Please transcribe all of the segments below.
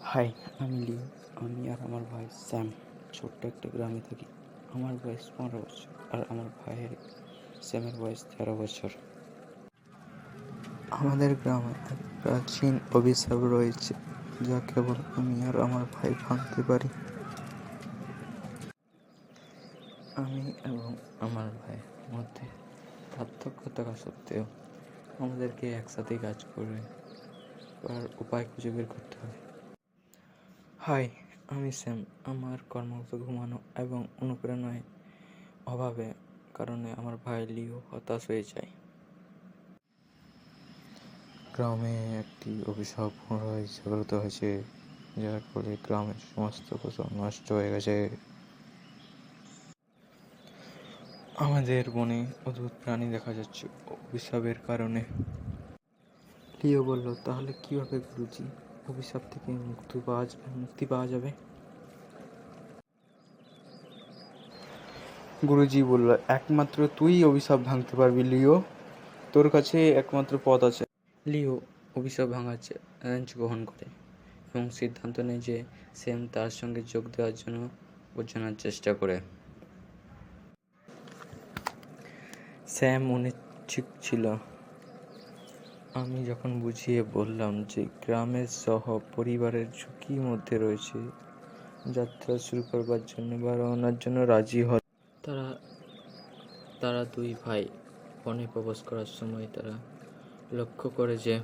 High, আমি লিও। আমি আর আমার ভাই স্যাম ছোট্ট একটা গ্রামে থাকি। আমার বয়স 15 বছর আর আমার ভাইয়ের স্যামের বয়স 13 বছর। আমাদের গ্রামে এক প্রাচীন অভিশাপ রয়েছে যা কেবল আমি আর আমার ভাই ভাঙতে পারি। আমি এবং আমার ভাইয়ের মধ্যে পার্থক্য থাকা সত্ত্বেও আমাদেরকে একসাথে কাজ করে করার উপায় খুঁজে বের করতে হবে। হাই, আমি স্যাম। আমার কর্মরত ঘুমানো এবং অনুপ্রেরণায় অভাবে কারণে আমার ভাই লিও হতাশ হয়ে যায়। গ্রামে একটি অভিশাপ পুনরায় জাগ্রত হয়েছে, যার ফলে গ্রামের সমস্ত ফসল নষ্ট হয়ে গেছে। আমাদের বনে অদ্ভুত প্রাণী দেখা যাচ্ছে অভিশাপের কারণে। লিও বলল, তাহলে কিভাবে গুরুজি অভিশাপ থেকে মুক্তি পাওয়া যাবে? গুরুজি বলল, একমাত্র তুই অভিশাপ ভাঙতে পারবি লিও। তোর কাছে একমাত্র পথ আছে। লিও অভিশাপ ভাঙার চ্যালেঞ্জ গ্রহণ করে এবং সিদ্ধান্ত নেয় যে স্যাম তার সঙ্গে যোগ দেওয়ার জন্য বোঝানোর চেষ্টা করে। স্যাম অনিচ্ছুক ছিল। আমি যখন বুঝিয়ে বললাম যে গ্রামের সহ পরিবারের ঝুঁকির মধ্যে রয়েছে, যাত্রা শুরু করবার জন্য বা রওনার জন্য রাজি হল। তারা দুই ভাই বনে প্রবেশ করার সময় তারা লক্ষ্য করে যে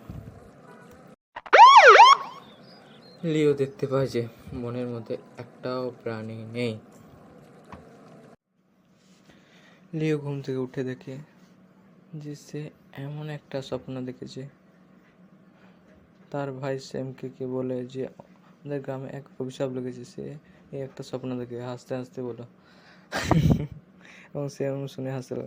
লিও দেখতে পায় যে বনের মধ্যে একটাও প্রাণী নেই। লিও ঘুম থেকে উঠে দেখে যে সে এমন একটা স্বপ্ন দেখেছে। তার ভাই স্যামকে বলে যে আমাদের গ্রামে এক অভিশাপ লেগেছে। সে এই একটা স্বপ্ন দেখে হাসতে হাসতে বলল এবং স্যাম শুনে হাসল।